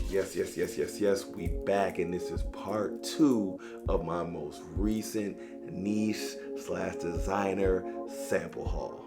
Yes, we back, and this is part 2 of my most recent niche slash designer sample haul.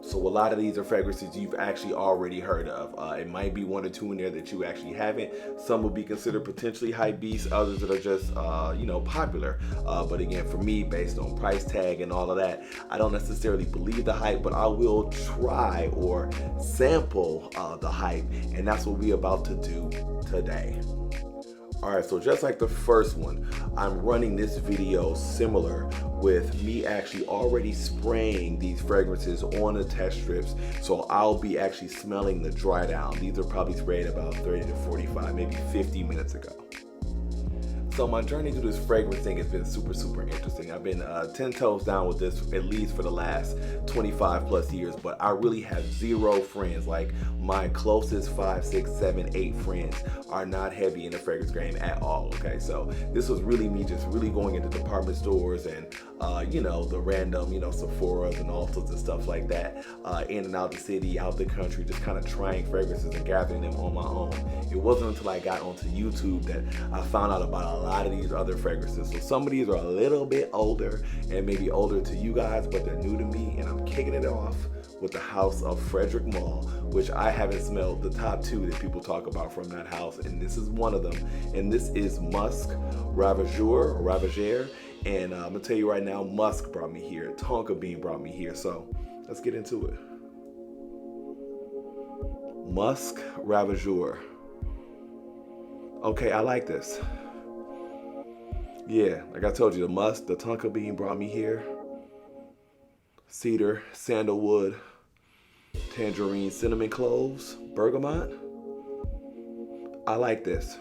So a lot of these are fragrances you've actually already heard of. It might be one or two in there that you actually haven't. Some will be considered potentially hype beasts, others that are just popular. But again, for me, based on price tag and all of that, I don't necessarily believe the hype, but I will try or sample the hype, and that's what we're about to do today. Alright, so just like the first one, I'm running this video similar with me actually already spraying these fragrances on the test strips, so I'll be actually smelling the dry down. These are probably sprayed about 30 to 45, maybe 50 minutes ago. So my journey through this fragrance thing has been super interesting. I've been 10 toes down with this at least for the last 25 plus years, but I really have zero friends. Like my closest 5, 6, 7, 8 friends are not heavy in the fragrance game at all, okay? So this was really me just really going into department stores and the random, Sephora's and Ultas and stuff like that, in and out the city, out the country, just kind of trying fragrances and gathering them on my own. It wasn't until I got onto YouTube that I found out about a lot of these other fragrances. So some of these are a little bit older and maybe older to you guys, but they're new to me, and I'm kicking it off with the House of Frederic Malle, which I haven't smelled the top 2 that people talk about from that house, and this is one of them. And this is Musk, Ravageur, and I'm gonna tell you right now, Musk brought me here, Tonka Bean brought me here, so let's get into it. Musk Ravageur. Okay, I like this. Yeah, like I told you, the musk, the Tonka Bean brought me here. Cedar, sandalwood, tangerine, cinnamon cloves, bergamot. I like this.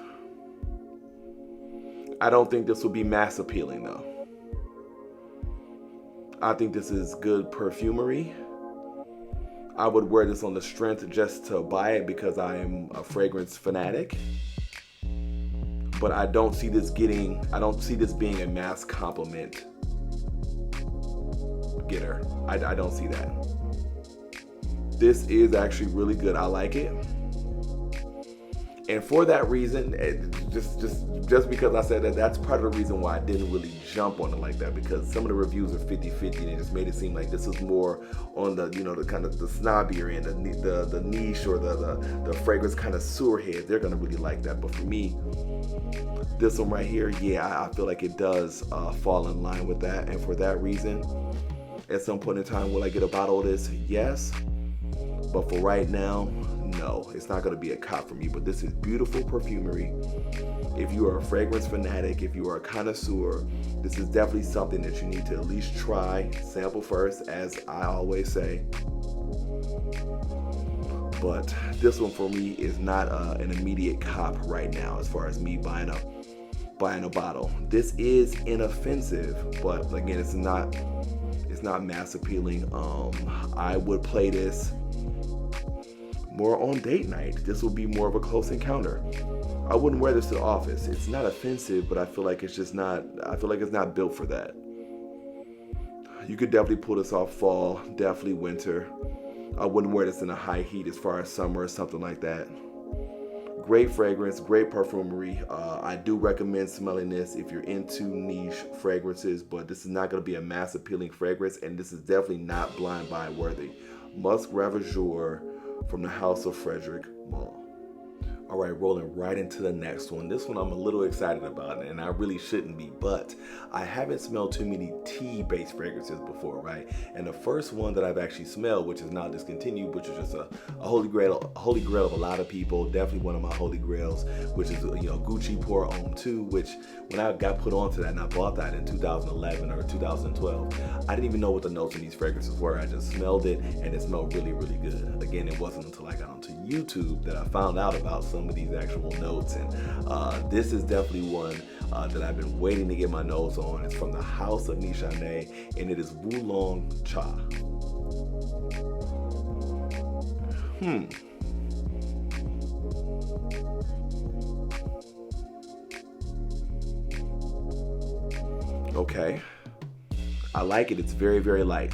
I don't think this will be mass appealing though. I think this is good perfumery. I would wear this on the strength just to buy it because I am a fragrance fanatic. But I don't see this being a mass compliment getter. I don't see that. This is actually really good. I like it. And for that reason, just because I said that, that's part of the reason why I didn't really jump on it like that, because some of the reviews are 50-50 and it just made it seem like this is more on the, the kind of the snobbier end, the niche or the fragrance kind of sewer head. They're gonna really like that. But for me, this one right here, yeah, I feel like it does fall in line with that. And for that reason, at some point in time, will I get a bottle of this? Yes. But for right now, no, it's not going to be a cop for me. But this is beautiful perfumery. If you are a fragrance fanatic, if you are a connoisseur, this is definitely something that you need to at least try, sample first, as I always say. But this one for me is not an immediate cop right now as far as me buying a bottle. This is inoffensive, but again, it's not mass appealing. I would play this more on date night. This will be more of a close encounter. I wouldn't wear this to the office. It's not offensive, but I feel like it's not built for that. You could definitely pull this off fall, definitely winter. I wouldn't wear this in a high heat as far as summer or something like that. Great fragrance, great perfumery. I do recommend smelling this if you're into niche fragrances, but this is not going to be a mass appealing fragrance, and this is definitely not blind buy worthy. Musk Ravageur from the House of Frederic Malle. All right, rolling right into the next one. This one I'm a little excited about, and I really shouldn't be, but I haven't smelled too many tea-based fragrances before, right? And the first one that I've actually smelled, which is now discontinued, which is just a holy grail of a lot of people, definitely one of my holy grails, which is Gucci Pour Homme 2, which when I got put onto that and I bought that in 2011 or 2012, I didn't even know what the notes in these fragrances were. I just smelled it, and it smelled really good. Again, it wasn't until I got onto YouTube that I found out about some of these actual notes, and this is definitely one that I've been waiting to get my nose on. It's from the House of Nichane, and it is Wulong Chah. Okay, I like it. It's very light.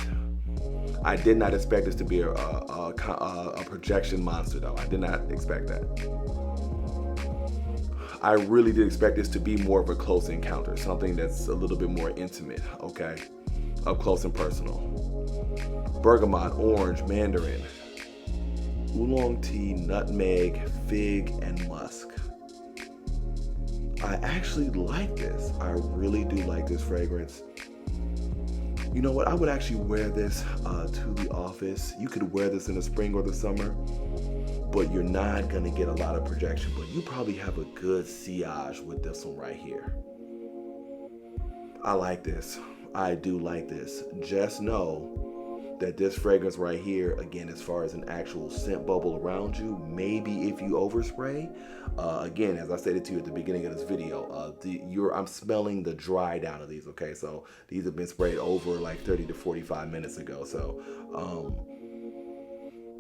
I did not expect this to be a a projection monster though. I did not expect that. I really did expect this to be more of a close encounter, something that's a little bit more intimate, okay? Up close and personal. Bergamot, orange, mandarin, oolong tea, nutmeg, fig, and musk. I actually like this. I really do like this fragrance. You know what? I would actually wear this to the office. You could wear this in the spring or the summer, but you're not gonna get a lot of projection, but you probably have a good sillage with this one right here. I like this. I do like this. Just know that this fragrance right here, again, as far as an actual scent bubble around you, maybe if you overspray, again, as I stated to you at the beginning of this video, I'm smelling the dry down of these, okay? So these have been sprayed over like 30 to 45 minutes ago. So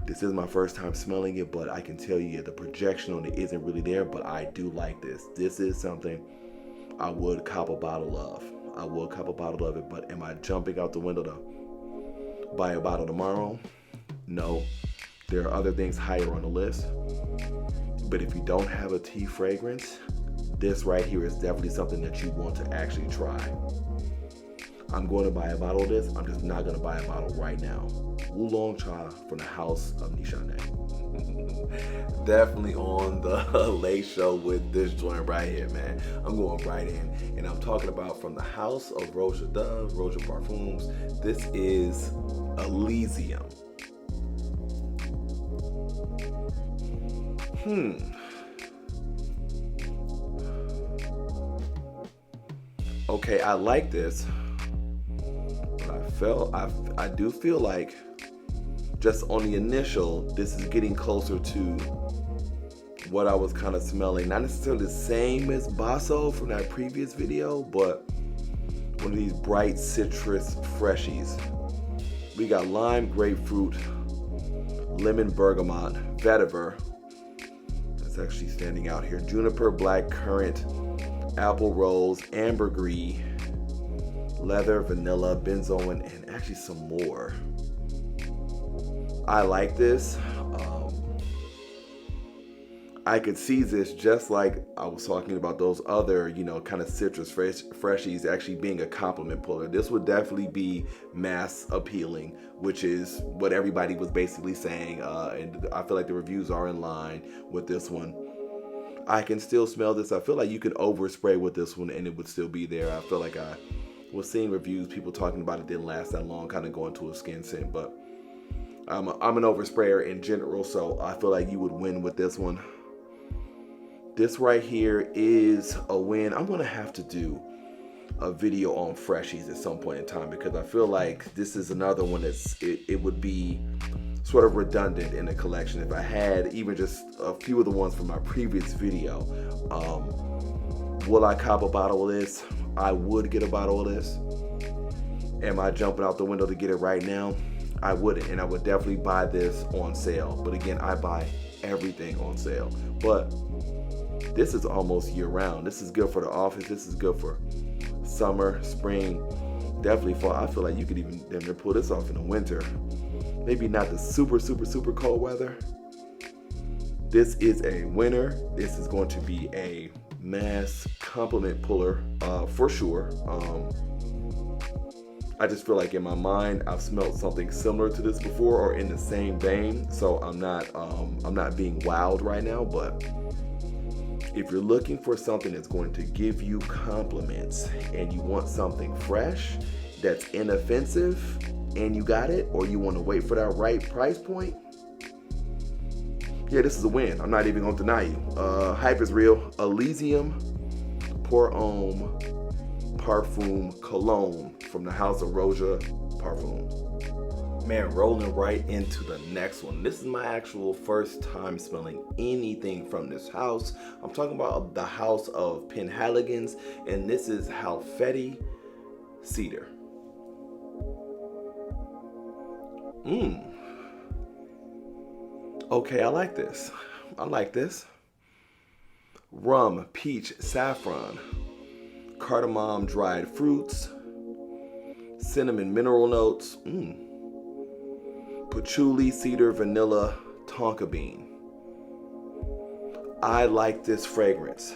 this is my first time smelling it, but I can tell you the projection on it isn't really there, but I do like this. This is something I would cop a bottle of. I will cop a bottle of it, but am I jumping out the window to buy a bottle tomorrow? No. There are other things higher on the list. But if you don't have a tea fragrance, this right here is definitely something that you want to actually try. I'm going to buy a bottle of this. I'm just not going to buy a bottle right now. Wulong Cha from the House of Nishane. Definitely on the late show with this joint right here, man. I'm going right in, and I'm talking about from the House of Rossa Rossa Parfums. This is Elysium. Okay, I like this. I do feel like just on the initial, this is getting closer to what I was kind of smelling. Not necessarily the same as Basso from that previous video, but one of these bright citrus freshies. We got lime, grapefruit, lemon, bergamot, vetiver. That's actually standing out here. Juniper, black currant, apple rose, ambergris, leather, vanilla, benzoin, and actually some more. I like this. I could see this just like I was talking about those other, kind of citrus freshies actually being a compliment puller. This would definitely be mass appealing, which is what everybody was basically saying. And I feel like the reviews are in line with this one. I can still smell this. I feel like you could overspray with this one and it would still be there. I feel like I was seeing reviews, people talking about it didn't last that long, kind of going to a skin scent, but I'm an oversprayer in general, so I feel like you would win with this one. This right here is a win. I'm gonna have to do a video on freshies at some point in time because I feel like this is another one it would be sort of redundant in the collection. If I had even just a few of the ones from my previous video, will I cop a bottle of this? I would get a bottle of this. Am I jumping out the window to get it right now? I wouldn't, and I would definitely buy this on sale. But again, I buy everything on sale. But this is almost year round. This is good for the office. This is good for summer, spring, definitely fall. I feel like you could even pull this off in the winter. Maybe not the super, super, super cold weather. This is a winner. This is going to be a mass compliment puller for sure. I just feel like in my mind I've smelled something similar to this before or in the same vein, so I'm not being wowed right now. But if you're looking for something that's going to give you compliments and you want something fresh that's inoffensive and you got it, or you want to wait for that right price point, yeah, this is a win. I'm not even gonna deny you. Hype is real. Elysium Pour Homme Parfum Cologne from the House of Rossa Parfums. Man, rolling right into the next one. This is my actual first time smelling anything from this house. I'm talking about the House of Penhaligon's, and this is Halfetti Cedar. Okay, I like this. I like this. Rum, peach, saffron, cardamom, dried fruits, cinnamon mineral notes. Patchouli, Cedar, Vanilla, Tonka Bean. I like this fragrance.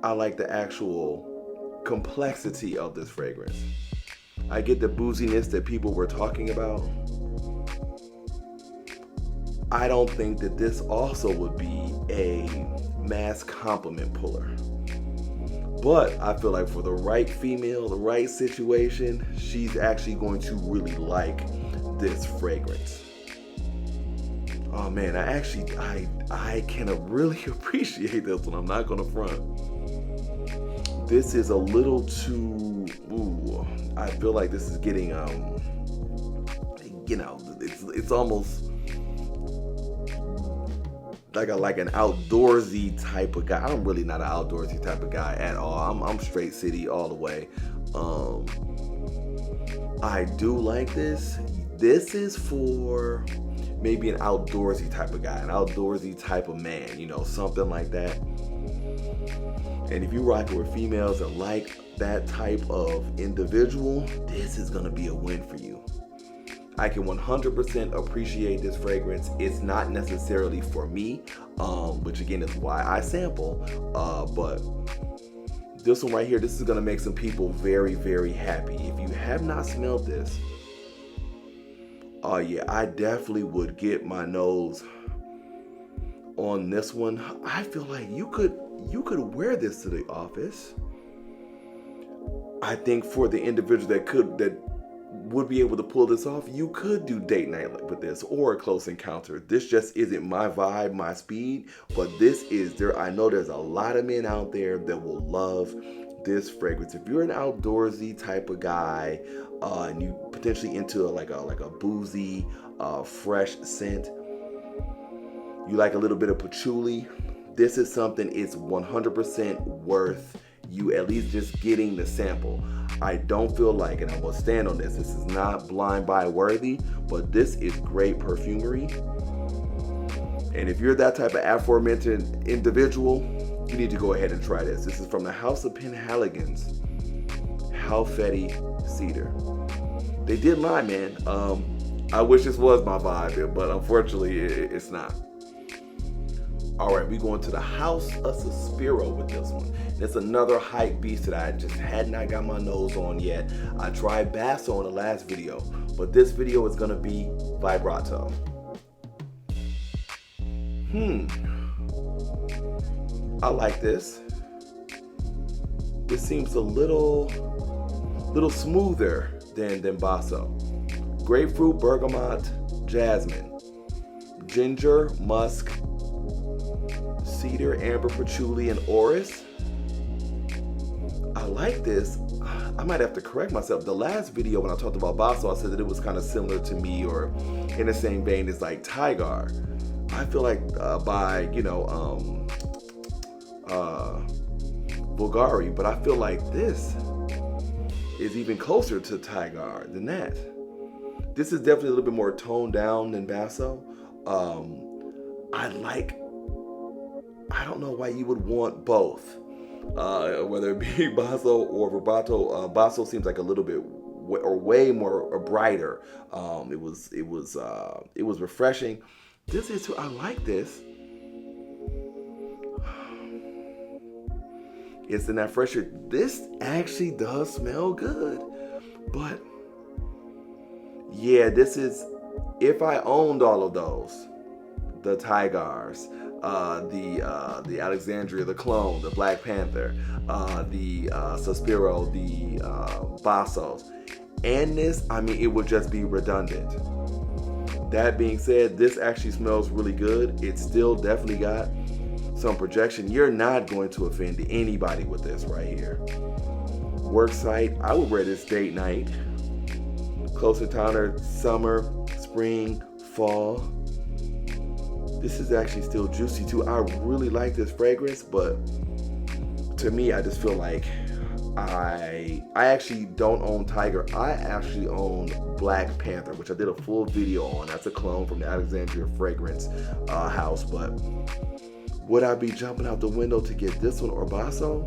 I like the actual complexity of this fragrance. I get the booziness that people were talking about. I don't think that this also would be a mass compliment puller. But I feel like for the right female, the right situation, she's actually going to really like this fragrance. Oh man, I can really appreciate this one. I'm not gonna front. This is a little too, I feel like this is getting, it's almost like an outdoorsy type of guy. I'm really not an outdoorsy type of guy at all. I'm straight city all the way. I do like this. This is for maybe an outdoorsy type of guy, an outdoorsy type of man, something like that. And if you rock with females that like that type of individual, this is gonna be a win for you. I can 100% appreciate this fragrance. It's not necessarily for me, which again is why I sample, but this one right here, this is gonna make some people very, very happy. If you have not smelled this, oh yeah, I definitely would get my nose on this one. I feel like you could wear this to the office. I think for the individual that would be able to pull this off, you could do date night with this or a close encounter. This just isn't my vibe, my speed, but this is there. I know there's a lot of men out there that will love this fragrance. If you're an outdoorsy type of guy, and you potentially into like a boozy, fresh scent, you like a little bit of patchouli, this is something it's 100% worth you at least just getting the sample. I don't feel like, and I will stand on this is not blind buy worthy, but this is great perfumery. And if you're that type of aforementioned individual, you need to go ahead and try this. This is from the House of Penhaligon's Halfetti Cedar. They did lie, man. I wish this was my vibe, but unfortunately it's not. All right, we're going to the House of Suspiro with this one. It's another hype beast that I just had not got my nose on yet. I tried Basso in the last video, but this video is gonna be vibrato. I like this. This seems a little smoother than Basso. Grapefruit, bergamot, jasmine, ginger, musk, cedar, amber, patchouli, and orris. I like this. I might have to correct myself. The last video when I talked about Basso, I said that it was kind of similar to me or in the same vein as like Tigar. I feel like by, Blvgari, but I feel like this is even closer to Tigar than that. This is definitely a little bit more toned down than Basso. I don't know why you would want both, whether it be Basso or vibrato. Basso seems like a little bit way more brighter. It was refreshing. This is too. I like this. It's in that fresher. This actually does smell good, but yeah, this is. If I owned all of those, the Tigars, the Alexandria, the Clone, the Black Panther, the Suspiro, the Bassos, and this, I mean, it would just be redundant. That being said, this actually smells really good. It's still definitely got some projection. You're not going to offend anybody with this right here. Work site, I would wear this date night. Close encounter, summer, spring, fall. This is actually still juicy too. I really like this fragrance, but to me, I just feel like I actually don't own Tiger. I actually own Black Panther, which I did a full video on. That's a clone from the Alexandria Fragrance house. But would I be jumping out the window to get this one or Basso?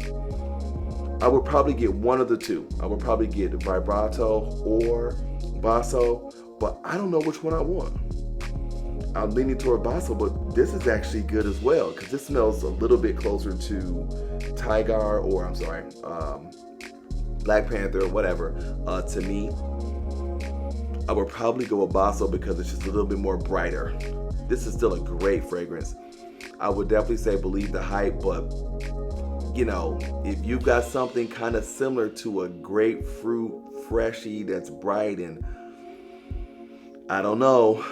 I would probably get one of the two. I would probably get vibrato or Basso, but I don't know which one I want. I'm leaning toward Basso, but this is actually good as well because this smells a little bit closer to Tiger, or I'm sorry, Black Panther, whatever. To me, I would probably go with Basso because it's just a little bit more brighter. This is still a great fragrance. I would definitely say believe the hype, but you know, if you've got something kind of similar to a grapefruit freshie that's bright and I don't know,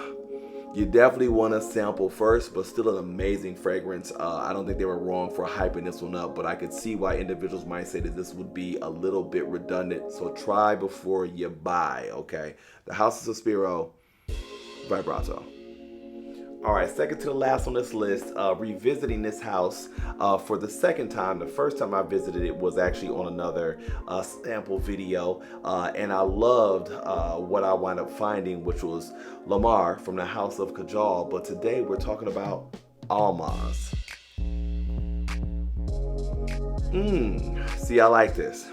you definitely want to sample first, but still an amazing fragrance. I don't think they were wrong for hyping this one up, but I could see why individuals might say that this would be a little bit redundant. So try before you buy, okay? The House of Suspiro, Vibrato. All right, second to the last on this list, revisiting this house for the second time. The first time I visited it was actually on another sample video, and I loved what I wound up finding, which was Lamar from the House of Kajal. But today we're talking about Almaz. See, I like this.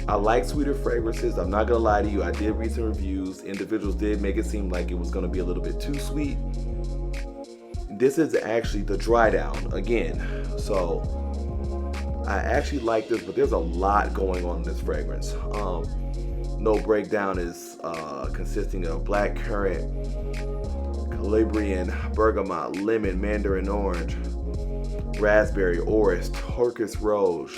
I like sweeter fragrances. I'm not gonna lie to you. I did read some reviews. Individuals did make it seem like it was gonna be a little bit too sweet. This is actually the dry down again. So I actually like this, but there's a lot going on in this fragrance. No Breakdown is consisting of black currant, Calabrian, bergamot, lemon, mandarin orange, raspberry, orris, turquoise rose,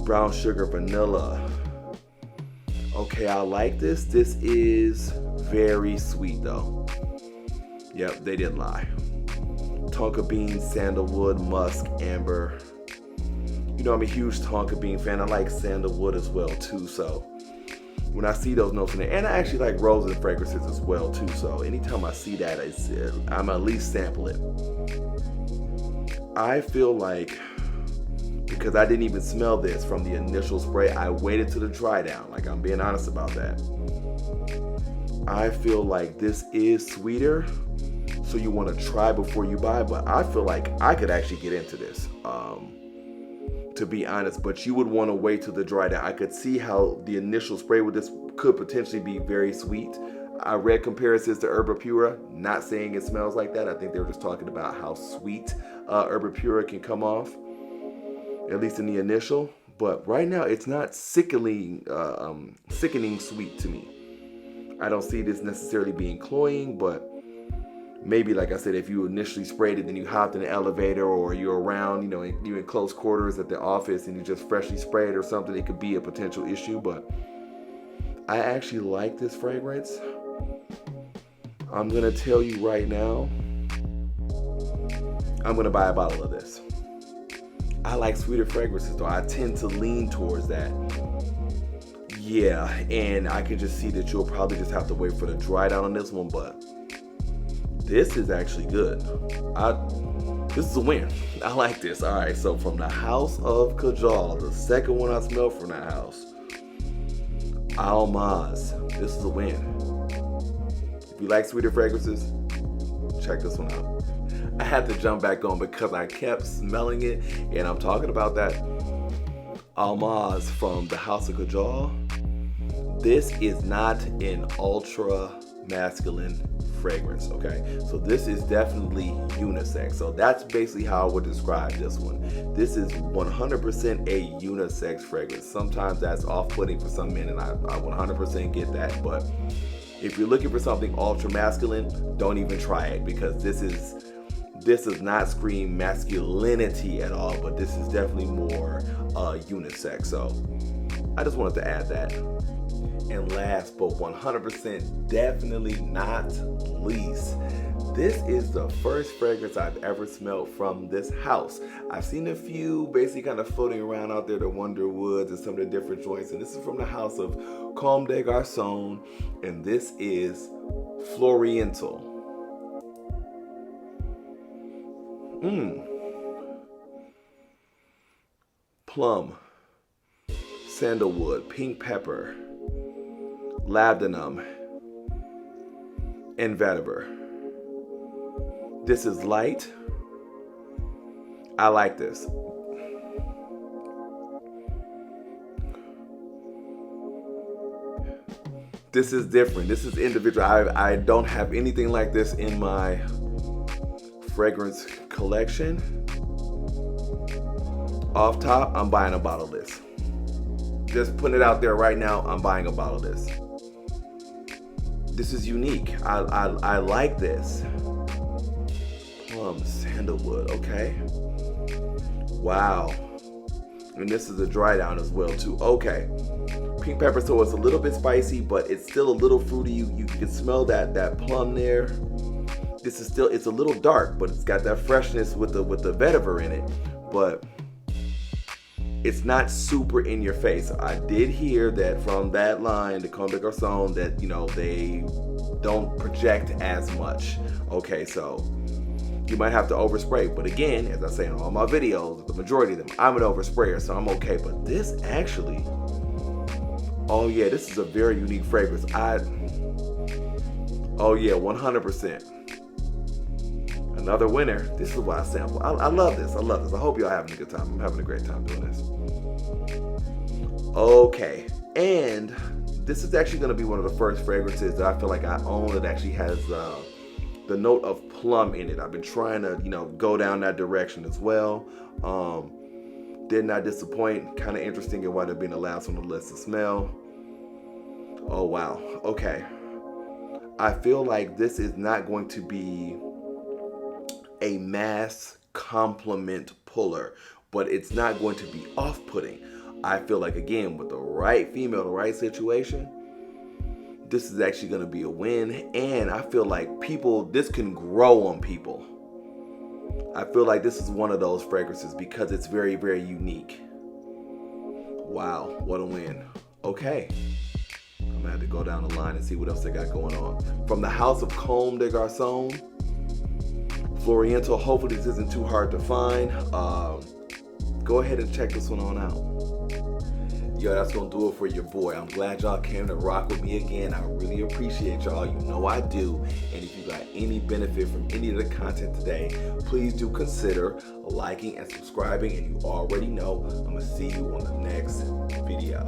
brown sugar, vanilla. Okay, I like this. This is very sweet though. Yep, they didn't lie. Tonka bean, sandalwood, musk, amber. You know, I'm a huge tonka bean fan. I like sandalwood as well too. So when I see those notes in there, and I actually like roses and fragrances as well too. So anytime I see that, I'm at least sample it. I feel like, because I didn't even smell this from the initial spray, I waited to the dry down. Like, I'm being honest about that. I feel like this is sweeter, so you want to try before you buy, but I feel like I could actually get into this, to be honest, but you would want to wait till the dry down. I could see how the initial spray with this could potentially be very sweet. I read comparisons to Herba Pura, not saying it smells like that. I think they were just talking about how sweet Herba Pura can come off, at least in the initial. But right now, it's not sickening sweet to me. I don't see this necessarily being cloying, but maybe, like I said, if you initially sprayed it, then you hopped in the elevator, or you're around, you know, you're in close quarters at the office and you just freshly sprayed or something, it could be a potential issue. But I actually like this fragrance. I'm gonna tell you right now, I'm gonna buy a bottle of this. I like sweeter fragrances though. I tend to lean towards that. Yeah, and I can just see that you'll probably just have to wait for the dry down on this one, but this is actually good. This is a win. I like this. All right, so from the House of Kajal, the second one I smelled from that house, Almaz. This is a win. If you like sweeter fragrances, check this one out. I had to jump back on because I kept smelling it, and I'm talking about that Almaz from the House of Kajal. This is not an ultra masculine fragrance, okay? So this is definitely unisex. So that's basically how I would describe this one. This is 100% a unisex fragrance. Sometimes that's off-putting for some men, and I 100% get that, but if you're looking for something ultra masculine, don't even try it, because this does not scream masculinity at all, but this is definitely more unisex. So I just wanted to add that. And last but 100% definitely not least, this is the first fragrance I've ever smelled from this house. I've seen a few basically kind of floating around out there, the Wonder Woods and some of the different joints, and this is from the house of Comme des Garçons, and this is Floriental. Plum, sandalwood, pink pepper, labdanum, and vetiver. This is light. I like this. This is different. This is individual. I don't have anything like this in my fragrance collection. Off top, I'm buying a bottle of this. Just putting it out there right now, I'm buying a bottle of this. This is unique. I like this. Plum sandalwood, okay. Wow. And this is a dry down as well too. Okay. Pink pepper, so it's a little bit spicy, but it's still a little fruity. You can smell that plum there. This is still, it's a little dark, but it's got that freshness with the vetiver in it. But it's not super in your face. I did hear that from that line, the Comme des Garçons, that, you know, they don't project as much. Okay, so you might have to overspray. But again, as I say in all my videos, the majority of them, I'm an oversprayer, so I'm okay. But this actually, oh yeah, this is a very unique fragrance. Oh yeah, 100%. Another winner. This is what I sample. I love this. I love this. I hope y'all having a good time. I'm having a great time doing this. Okay, and this is actually going to be one of the first fragrances that I feel like I own that actually has the note of plum in it. I've been trying to, you know, go down that direction as well. Did not disappoint. Kind of interesting in why they're being the last on the list to smell. Oh wow. Okay. I feel like this is not going to be a mass compliment puller, but it's not going to be off-putting. I feel like, again, with the right female, the right situation, this is actually going to be a win. And I feel like this can grow on people. I feel like this is one of those fragrances because it's very, very unique. Wow, what a win. Okay. I'm going to have to go down the line and see what else they got going on. From the house of Comme des Garçons, Floriental. Hopefully this isn't too hard to find. Go ahead and check this one on out. Yo, that's gonna do it for your boy. I'm glad y'all came to rock with me again. I really appreciate y'all. You know I do. And if you got any benefit from any of the content today, please do consider liking and subscribing. And you already know I'm gonna see you on the next video.